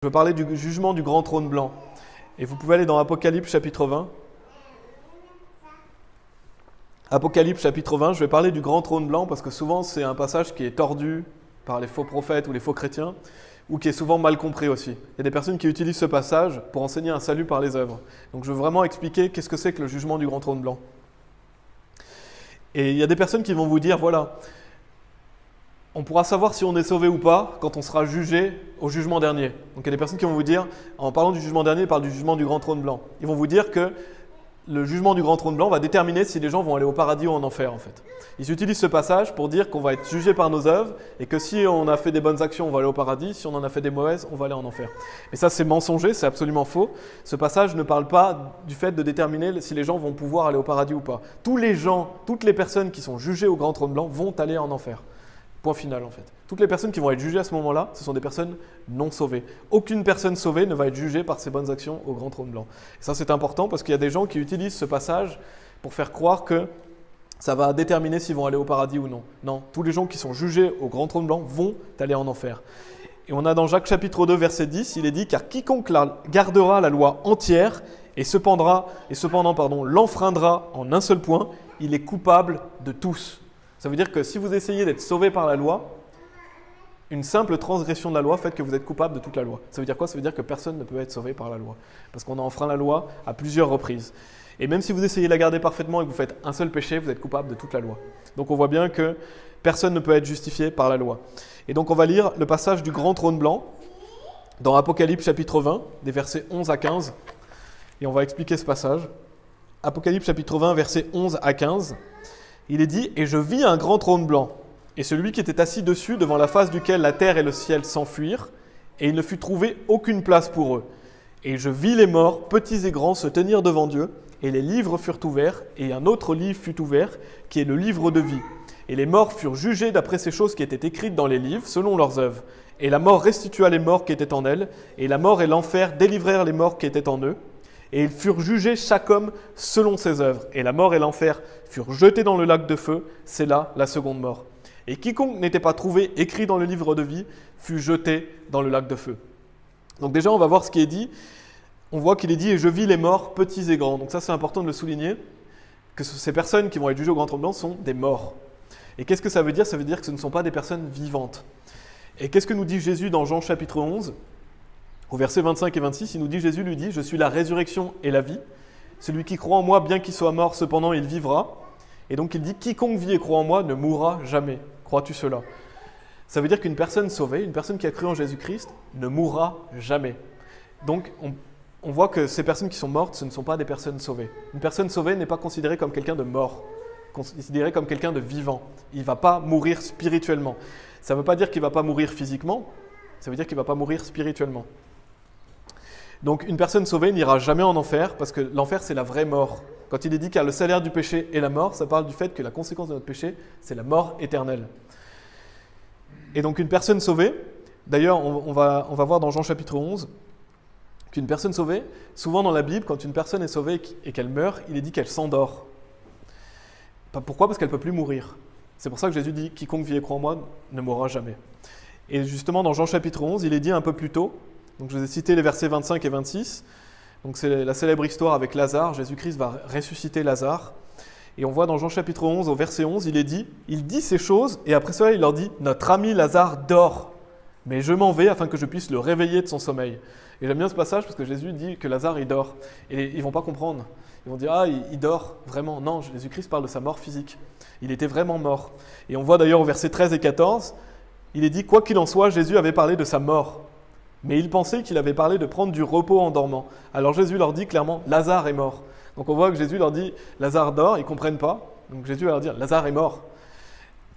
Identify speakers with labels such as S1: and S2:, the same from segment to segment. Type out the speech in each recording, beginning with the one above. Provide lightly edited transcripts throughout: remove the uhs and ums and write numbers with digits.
S1: Je veux parler du jugement du grand trône blanc. Et vous pouvez aller dans Apocalypse chapitre 20. Apocalypse chapitre 20, je vais parler du grand trône blanc parce que souvent c'est un passage qui est tordu par les faux prophètes ou les faux chrétiens ou qui est souvent mal compris aussi. Il y a des personnes qui utilisent ce passage pour enseigner un salut par les œuvres. Donc je veux vraiment expliquer qu'est-ce que c'est que le jugement du grand trône blanc. Et il y a des personnes qui vont vous dire, voilà, on pourra savoir si on est sauvé ou pas quand on sera jugé au jugement dernier. Donc il y a des personnes qui vont vous dire, en parlant du jugement dernier, ils parlent du jugement du grand trône blanc. Ils vont vous dire que le jugement du grand trône blanc va déterminer si les gens vont aller au paradis ou en enfer en fait. Ils utilisent ce passage pour dire qu'on va être jugé par nos œuvres et que si on a fait des bonnes actions, on va aller au paradis, si on en a fait des mauvaises, on va aller en enfer. Mais ça c'est mensonger, c'est absolument faux. Ce passage ne parle pas du fait de déterminer si les gens vont pouvoir aller au paradis ou pas. Tous les gens, toutes les personnes qui sont jugées au grand trône blanc vont aller en enfer. Point final en fait. Toutes les personnes qui vont être jugées à ce moment-là, ce sont des personnes non sauvées. Aucune personne sauvée ne va être jugée par ses bonnes actions au grand trône blanc. Et ça c'est important parce qu'il y a des gens qui utilisent ce passage pour faire croire que ça va déterminer s'ils vont aller au paradis ou non. Non, tous les gens qui sont jugés au grand trône blanc vont aller en enfer. Et on a dans Jacques chapitre 2 verset 10, il est dit « Car quiconque gardera la loi entière et cependant l'enfreindra en un seul point, il est coupable de tous. » Ça veut dire que si vous essayez d'être sauvé par la loi, une simple transgression de la loi fait que vous êtes coupable de toute la loi. Ça veut dire quoi? Ça veut dire que personne ne peut être sauvé par la loi. Parce qu'on a enfreint la loi à plusieurs reprises. Et même si vous essayez de la garder parfaitement et que vous faites un seul péché, vous êtes coupable de toute la loi. Donc on voit bien que personne ne peut être justifié par la loi. Et donc on va lire le passage du grand trône blanc dans Apocalypse chapitre 20, des versets 11 à 15. Et on va expliquer ce passage. Apocalypse chapitre 20, versets 11 à 15. Il est dit « Et je vis un grand trône blanc, et celui qui était assis dessus, devant la face duquel la terre et le ciel s'enfuirent, et il ne fut trouvé aucune place pour eux. Et je vis les morts, petits et grands, se tenir devant Dieu, et les livres furent ouverts, et un autre livre fut ouvert, qui est le livre de vie. Et les morts furent jugés d'après ces choses qui étaient écrites dans les livres, selon leurs œuvres. Et la mort restitua les morts qui étaient en elle, et la mort et l'enfer délivrèrent les morts qui étaient en eux. Et ils furent jugés chaque homme selon ses œuvres. Et la mort et l'enfer furent jetés dans le lac de feu, c'est là la seconde mort. Et quiconque n'était pas trouvé écrit dans le livre de vie fut jeté dans le lac de feu. » Donc déjà, on va voir ce qui est dit. On voit qu'il est dit « Et je vis les morts, petits et grands ». Donc ça, c'est important de le souligner, que ces personnes qui vont être jugées au grand trône blanc sont des morts. Et qu'est-ce que ça veut dire? Ça veut dire que ce ne sont pas des personnes vivantes. Et qu'est-ce que nous dit Jésus dans Jean chapitre 11 ? Au verset 25 et 26, il nous dit, Jésus lui dit « Je suis la résurrection et la vie. Celui qui croit en moi, bien qu'il soit mort, cependant il vivra. » Et donc il dit « Quiconque vit et croit en moi ne mourra jamais. Crois-tu cela ?» Ça veut dire qu'une personne sauvée, une personne qui a cru en Jésus-Christ, ne mourra jamais. Donc on voit que ces personnes qui sont mortes, ce ne sont pas des personnes sauvées. Une personne sauvée n'est pas considérée comme quelqu'un de mort, considérée comme quelqu'un de vivant. Il ne va pas mourir spirituellement. Ça ne veut pas dire qu'il ne va pas mourir physiquement, ça veut dire qu'il ne va pas mourir spirituellement. Donc une personne sauvée n'ira jamais en enfer parce que l'enfer c'est la vraie mort. Quand il est dit car le salaire du péché est la mort, ça parle du fait que la conséquence de notre péché c'est la mort éternelle. Et donc une personne sauvée, d'ailleurs on va voir dans Jean chapitre 11 qu'une personne sauvée, souvent dans la Bible quand une personne est sauvée et qu'elle meurt, il est dit qu'elle s'endort. Pourquoi? Parce qu'elle ne peut plus mourir. C'est pour ça que Jésus dit quiconque vit et croit en moi ne mourra jamais. Et justement dans Jean chapitre 11, il est dit un peu plus tôt. Donc je vous ai cité les versets 25 et 26. Donc c'est la célèbre histoire avec Lazare. Jésus-Christ va ressusciter Lazare. Et on voit dans Jean chapitre 11, au verset 11, il dit ces choses, et après cela, il leur dit « Notre ami Lazare dort, mais je m'en vais afin que je puisse le réveiller de son sommeil. » Et j'aime bien ce passage parce que Jésus dit que Lazare, il dort. Et ils ne vont pas comprendre. Ils vont dire « Ah, il dort, vraiment. » Non, Jésus-Christ parle de sa mort physique. Il était vraiment mort. Et on voit d'ailleurs au verset 13 et 14, il est dit « Quoi qu'il en soit, Jésus avait parlé de sa mort. » Mais ils pensaient qu'il avait parlé de prendre du repos en dormant. Alors Jésus leur dit clairement « Lazare est mort ». Donc on voit que Jésus leur dit « Lazare dort », ils ne comprennent pas. Donc Jésus va leur dire « Lazare est mort ».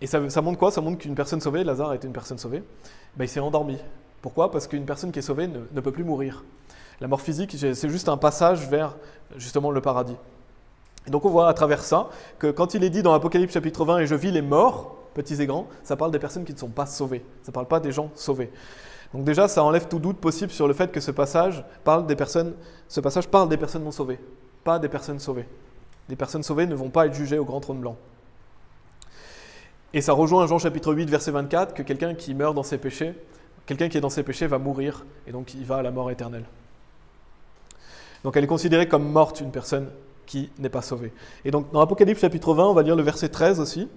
S1: Et ça montre quoi? Ça montre qu'une personne sauvée, Lazare était une personne sauvée, il s'est endormi. Pourquoi? Parce qu'une personne qui est sauvée ne peut plus mourir. La mort physique, c'est juste un passage vers justement le paradis. Et donc on voit à travers ça que quand il est dit dans Apocalypse chapitre 20 « Et je vis les morts, petits et grands », ça parle des personnes qui ne sont pas sauvées. Ça ne parle pas des gens sauvés. Donc déjà, ça enlève tout doute possible sur le fait que ce passage parle des personnes non sauvées, pas des personnes sauvées. Les personnes sauvées ne vont pas être jugées au grand trône blanc. Et ça rejoint Jean chapitre 8, verset 24, que quelqu'un qui meurt dans ses péchés quelqu'un qui est dans ses péchés va mourir, et donc il va à la mort éternelle. Donc elle est considérée comme morte, une personne qui n'est pas sauvée. Et donc dans Apocalypse chapitre 20, on va lire le verset 13 aussi.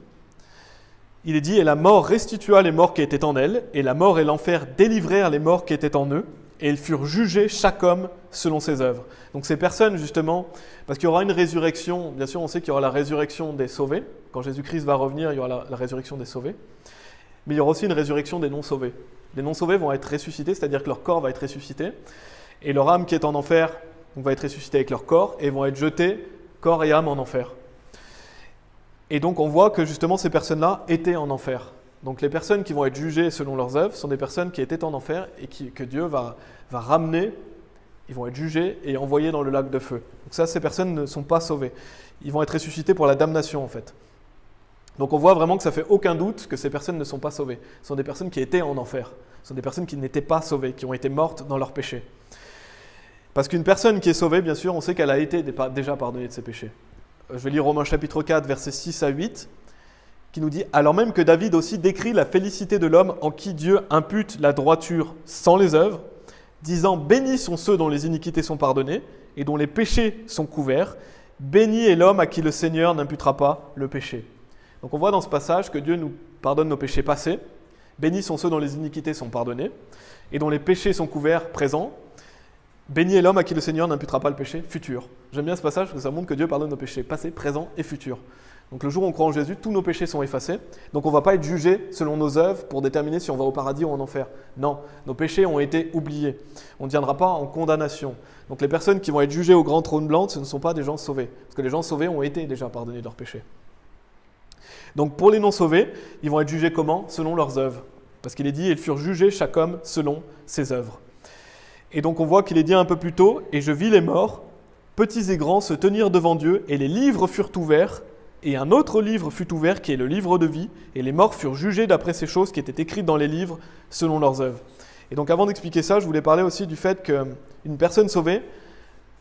S1: Il est dit « Et la mort restitua les morts qui étaient en elle, et la mort et l'enfer délivrèrent les morts qui étaient en eux, et ils furent jugés chaque homme selon ses œuvres. » Donc ces personnes justement, parce qu'il y aura une résurrection, bien sûr on sait qu'il y aura la résurrection des sauvés, quand Jésus-Christ va revenir, il y aura la résurrection des sauvés, mais il y aura aussi une résurrection des non-sauvés. Les non-sauvés vont être ressuscités, c'est-à-dire que leur corps va être ressuscité, et leur âme qui est en enfer va être ressuscitée avec leur corps, et vont être jetés, corps et âme, en enfer. Et donc on voit que justement ces personnes-là étaient en enfer. Donc les personnes qui vont être jugées selon leurs œuvres sont des personnes qui étaient en enfer et que Dieu va ramener, ils vont être jugés et envoyés dans le lac de feu. Donc ça, ces personnes ne sont pas sauvées. Ils vont être ressuscités pour la damnation en fait. Donc on voit vraiment que ça fait aucun doute que ces personnes ne sont pas sauvées. Ce sont des personnes qui étaient en enfer. Ce sont des personnes qui n'étaient pas sauvées, qui ont été mortes dans leurs péchés. Parce qu'une personne qui est sauvée, bien sûr, on sait qu'elle a été déjà pardonnée de ses péchés. Je vais lire Romains chapitre 4, versets 6 à 8, qui nous dit « Alors même que David aussi décrit la félicité de l'homme en qui Dieu impute la droiture sans les œuvres, disant « Bénis sont ceux dont les iniquités sont pardonnées et dont les péchés sont couverts. Béni est l'homme à qui le Seigneur n'imputera pas le péché. » Donc on voit dans ce passage que Dieu nous pardonne nos péchés passés. Bénis sont ceux dont les iniquités sont pardonnées et dont les péchés sont couverts présents. Béni est l'homme à qui le Seigneur n'imputera pas le péché futur. J'aime bien ce passage parce que ça montre que Dieu pardonne nos péchés passés, présents et futurs. Donc le jour où on croit en Jésus, tous nos péchés sont effacés. Donc on ne va pas être jugé selon nos œuvres pour déterminer si on va au paradis ou en enfer. Non, nos péchés ont été oubliés. On ne viendra pas en condamnation. Donc les personnes qui vont être jugées au grand trône blanc, ce ne sont pas des gens sauvés. Parce que les gens sauvés ont été déjà pardonnés de leurs péchés. Donc pour les non-sauvés, ils vont être jugés comment? Selon leurs œuvres. Parce qu'il est dit, ils furent jugés chaque homme selon ses œuvres. Et donc on voit qu'il est dit un peu plus tôt, « Et je vis les morts, petits et grands, se tenir devant Dieu, et les livres furent ouverts, et un autre livre fut ouvert, qui est le livre de vie, et les morts furent jugés d'après ces choses qui étaient écrites dans les livres, selon leurs œuvres. » Et donc avant d'expliquer ça, je voulais parler aussi du fait qu'une personne sauvée,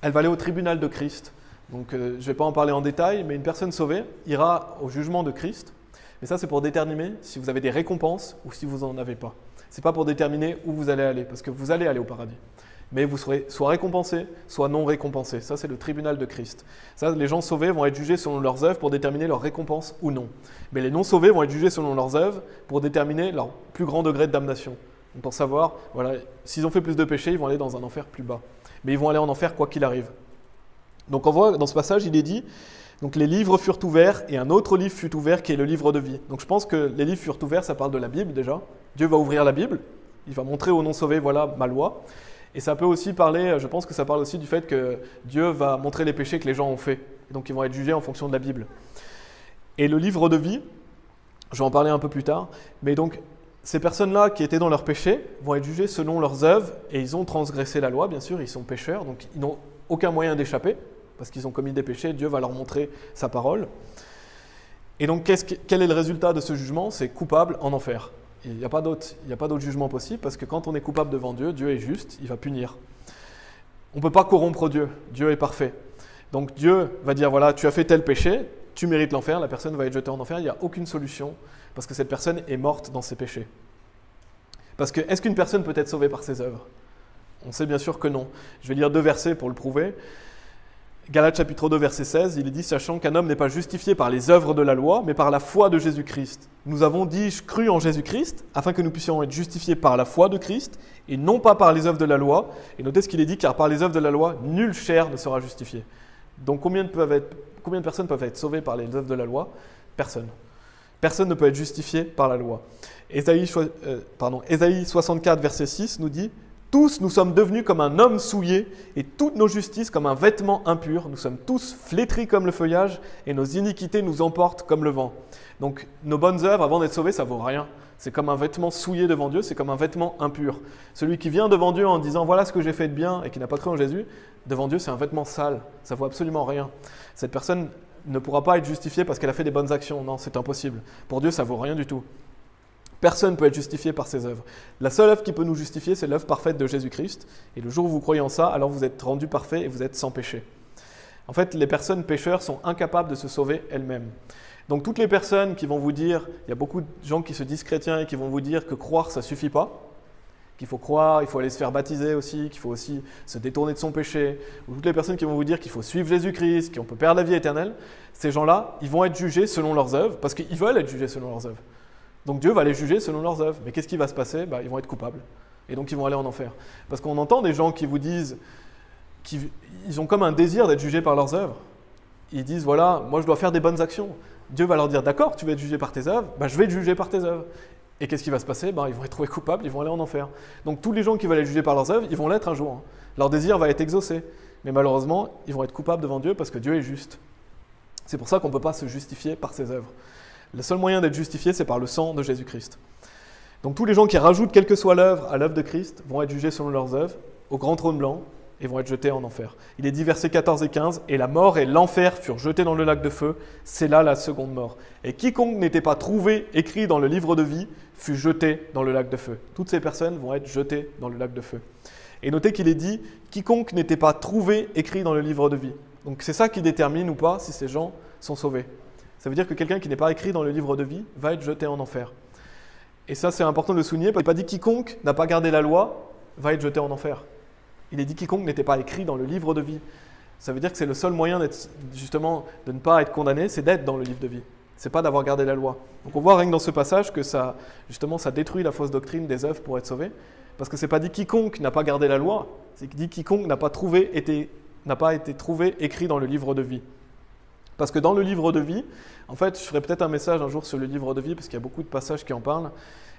S1: elle va aller au tribunal de Christ. Donc je ne vais pas en parler en détail, mais une personne sauvée ira au jugement de Christ. Mais ça, c'est pour déterminer si vous avez des récompenses ou si vous n'en avez pas. Ce n'est pas pour déterminer où vous allez aller, parce que vous allez aller au paradis. Mais vous serez soit récompensé, soit non récompensé. Ça, c'est le tribunal de Christ. Ça, les gens sauvés vont être jugés selon leurs œuvres pour déterminer leur récompense ou non. Mais les non sauvés vont être jugés selon leurs œuvres pour déterminer leur plus grand degré de damnation. Donc, pour savoir, voilà, s'ils ont fait plus de péchés, ils vont aller dans un enfer plus bas. Mais ils vont aller en enfer quoi qu'il arrive. Donc on voit dans ce passage, il est dit, donc les livres furent ouverts et un autre livre fut ouvert qui est le livre de vie. Donc je pense que les livres furent ouverts, ça parle de la Bible déjà. Dieu va ouvrir la Bible, il va montrer aux non-sauvés, voilà ma loi. Et ça peut aussi parler, je pense que ça parle aussi du fait que Dieu va montrer les péchés que les gens ont faits. Et donc ils vont être jugés en fonction de la Bible. Et le livre de vie, je vais en parler un peu plus tard, mais donc ces personnes-là qui étaient dans leurs péchés vont être jugées selon leurs œuvres et ils ont transgressé la loi, bien sûr, ils sont pécheurs, donc ils n'ont aucun moyen d'échapper. Parce qu'ils ont commis des péchés, Dieu va leur montrer sa parole. Et donc, quel est le résultat de ce jugement? C'est coupable en enfer. Il n'y a pas d'autre jugement possible, parce que quand on est coupable devant Dieu, Dieu est juste, il va punir. On ne peut pas corrompre Dieu, Dieu est parfait. Donc Dieu va dire, voilà, tu as fait tel péché, tu mérites l'enfer, la personne va être jetée en enfer, il n'y a aucune solution, parce que cette personne est morte dans ses péchés. Parce que, est-ce qu'une personne peut être sauvée par ses œuvres? On sait bien sûr que non. Je vais lire 2 versets pour le prouver. Galates chapitre 2, verset 16, il est dit « Sachant qu'un homme n'est pas justifié par les œuvres de la loi, mais par la foi de Jésus-Christ. Nous avons, dis-je, cru en Jésus-Christ, afin que nous puissions être justifiés par la foi de Christ, et non pas par les œuvres de la loi. » Et notez ce qu'il est dit « Car par les œuvres de la loi, nulle chair ne sera justifiée. » Donc combien de personnes peuvent être sauvées par les œuvres de la loi? Personne. Personne ne peut être justifié par la loi. Ésaïe 64, verset 6 nous dit « Tous nous sommes devenus comme un homme souillé, et toutes nos justices comme un vêtement impur. Nous sommes tous flétris comme le feuillage, et nos iniquités nous emportent comme le vent. » Donc nos bonnes œuvres, avant d'être sauvés, ça ne vaut rien. C'est comme un vêtement souillé devant Dieu, c'est comme un vêtement impur. Celui qui vient devant Dieu en disant « Voilà ce que j'ai fait de bien » et qui n'a pas cru en Jésus, devant Dieu, c'est un vêtement sale. Ça ne vaut absolument rien. Cette personne ne pourra pas être justifiée parce qu'elle a fait des bonnes actions. Non, c'est impossible. Pour Dieu, ça ne vaut rien du tout. Personne ne peut être justifié par ses œuvres. La seule œuvre qui peut nous justifier, c'est l'œuvre parfaite de Jésus-Christ. Et le jour où vous croyez en ça, alors vous êtes rendus parfaits et vous êtes sans péché. En fait, les personnes pécheurs sont incapables de se sauver elles-mêmes. Donc toutes les personnes qui vont vous dire, il y a beaucoup de gens qui se disent chrétiens et qui vont vous dire que croire, ça ne suffit pas. qu'il faut croire, il faut aller se faire baptiser aussi, qu'il faut aussi se détourner de son péché, ou toutes les personnes qui vont vous dire qu'il faut suivre Jésus-Christ, qu'on peut perdre la vie éternelle, ces gens-là, ils vont être jugés selon leurs œuvres, parce qu'ils veulent être jugés selon leurs œuvres. Donc Dieu va les juger selon leurs œuvres. Mais qu'est-ce qui va se passer? Ils vont être coupables. Et donc ils vont aller en enfer. Parce qu'on entend des gens qui vous disent qu'ils ont comme un désir d'être jugés par leurs œuvres. Ils disent, voilà, moi je dois faire des bonnes actions. Dieu va leur dire, d'accord, tu vas être jugé par tes œuvres, je vais te juger par tes œuvres. Et qu'est-ce qui va se passer? Ils vont être trouvés coupables, ils vont aller en enfer. Donc tous les gens qui veulent être jugés par leurs œuvres, ils vont l'être un jour. Leur désir va être exaucé. Mais malheureusement, ils vont être coupables devant Dieu parce que Dieu est juste. C'est pour ça qu'on ne peut pas se justifier par ses œuvres. Le seul moyen d'être justifié, c'est par le sang de Jésus-Christ. Donc tous les gens qui rajoutent quelle que soit l'œuvre à l'œuvre de Christ vont être jugés selon leurs œuvres au grand trône blanc et vont être jetés en enfer. Il est dit versets 14 et 15, « Et la mort et l'enfer furent jetés dans le lac de feu, c'est là la seconde mort. Et quiconque n'était pas trouvé écrit dans le livre de vie fut jeté dans le lac de feu. » Toutes ces personnes vont être jetées dans le lac de feu. Et notez qu'il est dit « Quiconque n'était pas trouvé écrit dans le livre de vie. » Donc c'est ça qui détermine ou pas si ces gens sont sauvés. Ça veut dire que quelqu'un qui n'est pas écrit dans le livre de vie va être jeté en enfer. Et ça, c'est important de le souligner. Il n'est pas dit quiconque n'a pas gardé la loi va être jeté en enfer. Il est dit quiconque n'était pas écrit dans le livre de vie. Ça veut dire que c'est le seul moyen justement de ne pas être condamné, c'est d'être dans le livre de vie. C'est pas d'avoir gardé la loi. Donc on voit rien que dans ce passage que ça détruit la fausse doctrine des œuvres pour être sauvé. Parce que c'est pas dit quiconque n'a pas gardé la loi, c'est dit quiconque n'a pas été trouvé écrit dans le livre de vie. Parce que dans le livre de vie, en fait, je ferai peut-être un message un jour sur le livre de vie, parce qu'il y a beaucoup de passages qui en parlent,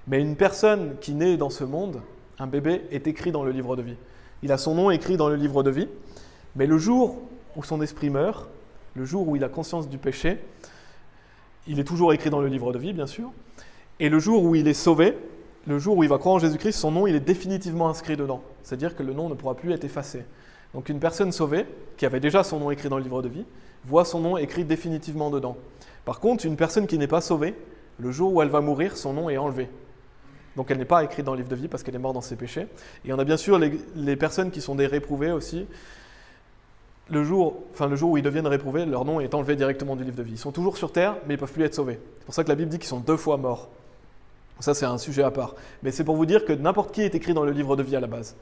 S1: mais une personne qui naît dans ce monde, un bébé, est écrit dans le livre de vie. Il a son nom écrit dans le livre de vie, mais le jour où son esprit meurt, le jour où il a conscience du péché, il est toujours écrit dans le livre de vie, bien sûr, et le jour où il est sauvé, le jour où il va croire en Jésus-Christ, son nom, il est définitivement inscrit dedans. C'est-à-dire que le nom ne pourra plus être effacé. Donc une personne sauvée, qui avait déjà son nom écrit dans le livre de vie, voit son nom écrit définitivement dedans. Par contre, une personne qui n'est pas sauvée, le jour où elle va mourir, son nom est enlevé. Donc elle n'est pas écrite dans le livre de vie parce qu'elle est morte dans ses péchés. Et on a bien sûr les personnes qui sont des réprouvés aussi. Le jour où ils deviennent réprouvés, leur nom est enlevé directement du livre de vie. Ils sont toujours sur terre, mais ils ne peuvent plus être sauvés. C'est pour ça que la Bible dit qu'ils sont 2 fois morts. Ça, c'est un sujet à part. Mais c'est pour vous dire que n'importe qui est écrit dans le livre de vie à la base.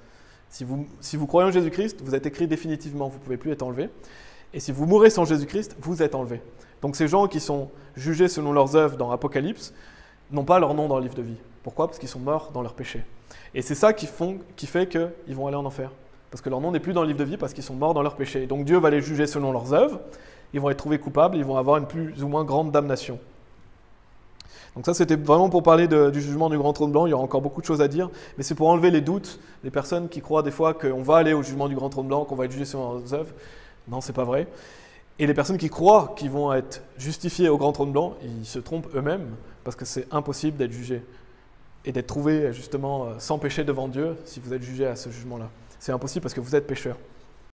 S1: Si vous croyez en Jésus-Christ, vous êtes écrit définitivement, vous ne pouvez plus être enlevé. Et si vous mourrez sans Jésus-Christ, vous êtes enlevé. Donc ces gens qui sont jugés selon leurs œuvres dans Apocalypse n'ont pas leur nom dans le livre de vie. Pourquoi? Parce qu'ils sont morts dans leurs péchés. Et c'est ça qui fait qu'ils vont aller en enfer. Parce que leur nom n'est plus dans le livre de vie parce qu'ils sont morts dans leurs péchés. Et donc Dieu va les juger selon leurs œuvres, ils vont être trouvés coupables, ils vont avoir une plus ou moins grande damnation. Donc ça, c'était vraiment pour parler du jugement du grand trône blanc. Il y aura encore beaucoup de choses à dire, mais c'est pour enlever les doutes des personnes qui croient des fois qu'on va aller au jugement du grand trône blanc, qu'on va être jugé selon leurs œuvres. Non, c'est pas vrai. Et les personnes qui croient qu'ils vont être justifiés au grand trône blanc, ils se trompent eux-mêmes, parce que c'est impossible d'être jugé et d'être trouvé justement sans péché devant Dieu si vous êtes jugé à ce jugement-là. C'est impossible parce que vous êtes pécheurs.